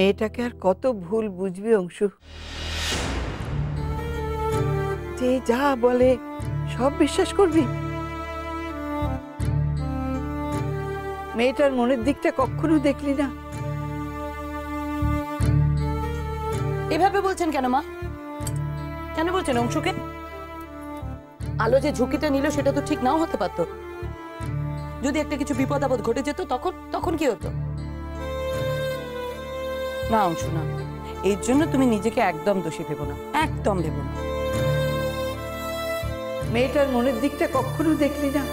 মেয়েটাকে আর কত ভুল বুঝবি অংশু? যে যা বলে সব বিশ্বাস করবি? মেয়েটার মনের দিকটা কখনো দেখলি না? এভাবে বলছেন কেন মা? কেন বলছেন অংশুকে? আলো যে ঝুঁকিটা নিল সেটা তো ঠিক নাও হতে পারতো। যদি একটা কিছু বিপদ আপদ ঘটে যেত তখন তখন কি হতো? না অংশু না, এর জন্য তুমি নিজেকে একদম দোষী ভেবো না, একদম ভেবো না। মেয়েটার মনের দিকটা কখনো দেখলি না?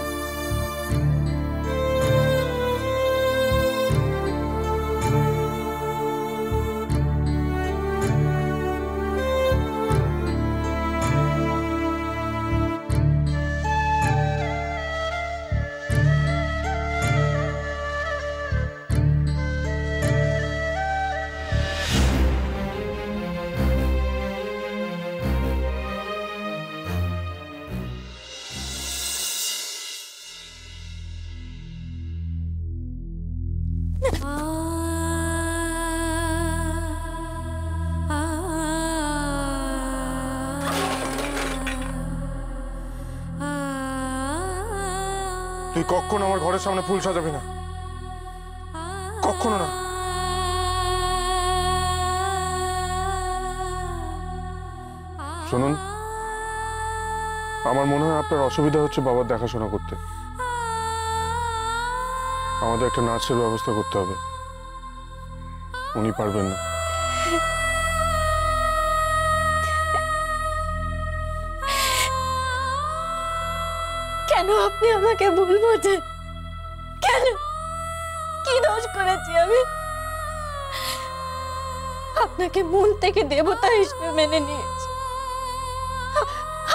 তুই কখনো আমার ঘরের সামনে ফুল সাজাবি না, কখনো না। শুনুন, আমার মনে হয় আপনার অসুবিধা হচ্ছে বাবার দেখাশোনা করতে। আমাদের একটা নার্সের ব্যবস্থা করতে হবে, উনি পারবেন না। কেন আপনি আমাকে ভুল বোঝেন? কেন? কি দোষ করেছি আমি? আপনাকে মন থেকে দেবতা হিসেবে মেনে নিয়েছি।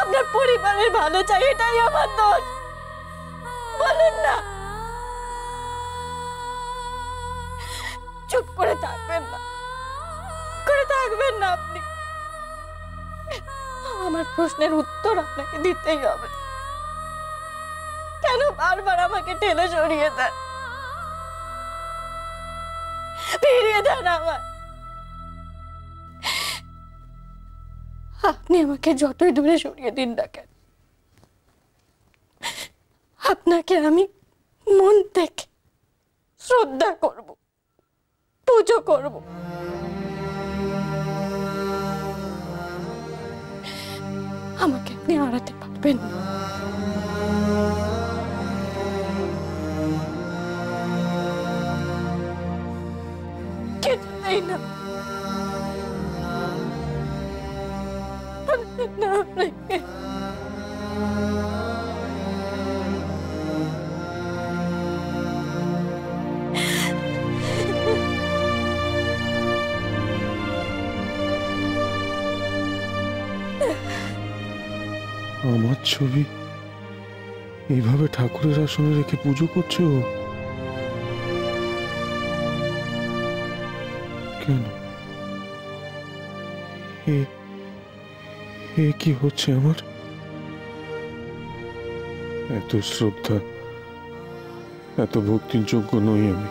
আপনার পরিবারের ভালো চাই, এটাই আমার দোষ। বলুন না, চুপ করে থাকবেন না, করে থাকবেন না আপনি। আমার প্রশ্নের উত্তর আপনাকে দিতেই হবে। কেন বারবার আমাকে টেনে সরিয়ে দেন? ফিরিয়ে দেন আমার। আপনি আমাকে যতই দূরে সরিয়ে দিন না কেন, আপনাকে আমি মন থেকে শ্রদ্ধা করব, পুজো করব। আমাকে আপনি হারাতে পারবেন না। কিছুতেই না। না আপনাকে আমার ছবি এইভাবে ঠাকুরের আসনে রেখে পুজো করছে ও? কেন? এ কি হচ্ছে আমার? এত শ্রদ্ধা, এত ভক্তির যোগ্য নই আমি।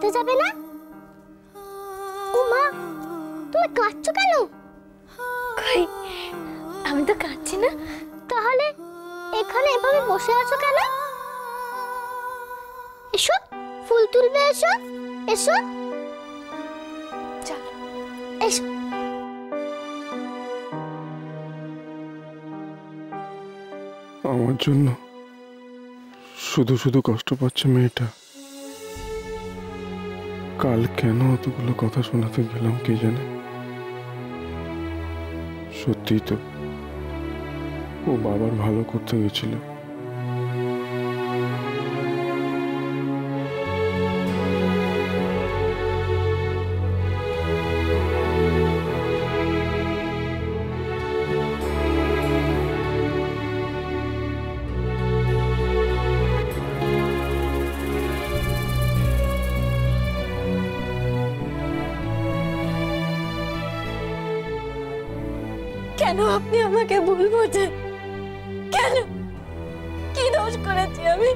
খেলতে যাবে না? ও মা, তুমি কাঁদছো কেন? কই, আমি তো কাঁদছি না। তাহলে এখানে এভাবে বসে আছো কেন? এসো, ফুল তুলবে, এসো এসো, চলো এসো। আমার জন্য শুধু শুধু কষ্ট পাচ্ছে মেয়েটা। কাল কেন অতগুলো কথা শোনাতে গেলাম কে জানে। সত্যি তো ও বাবার ভালো করতে গেছিল। কেন আপনি আমাকে ভুল বোঝেন? কেন? কি দোষ করেছি আমি?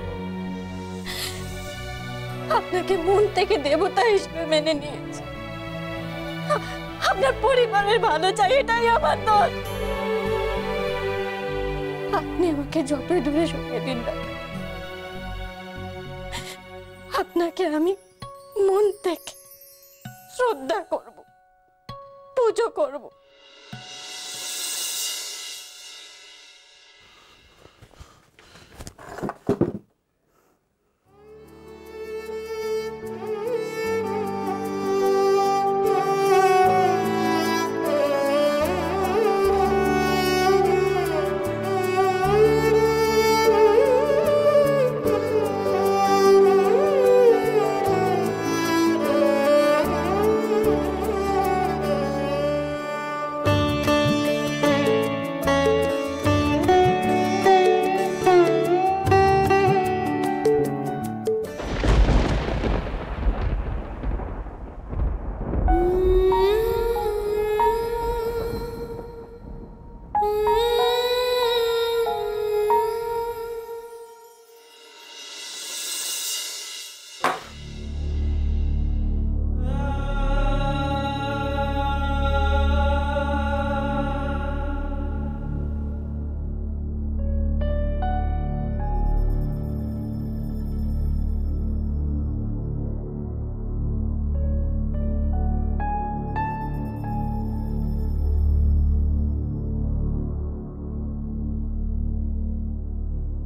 আপনাকে মন থেকে দেবতা হিসেবে মেনে নিয়েছি। আপনার পরিবারের ভালো চাই, এটাই আমার দোষ। আপনি আমাকে যতই দূরে সরিয়ে দিন না, আপনাকে আমি মন থেকে শ্রদ্ধা করব, পুজো করব।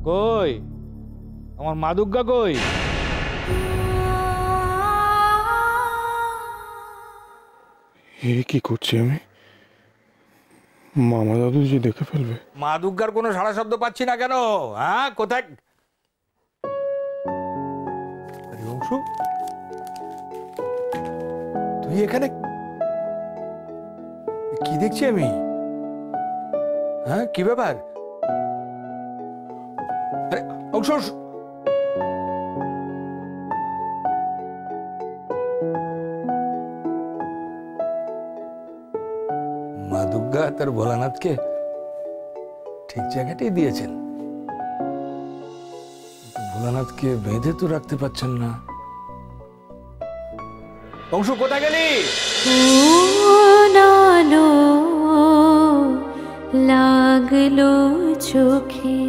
কই আমার মা দুর্গা কই? এ কি করছি আমি? মামা দাদু যে দেখে ফেলবে। মা দুর্গার কোনো সাড়া শব্দ পাচ্ছি না কেন? হ্যাঁ, কোথায়? আরে অংশু, তুই এখানে কি দেখছি আমি? হ্যাঁ, কি ব্যাপার? আরে অংশু, মা দুর্গা তার ভোলানাথকে ঠিক জায়গাটাই দিয়েছেন। ভোলানাথকে বেঁধে তো রাখতে পারছেন না। অংশু, কোথায় গেলি? লাগলো চোখে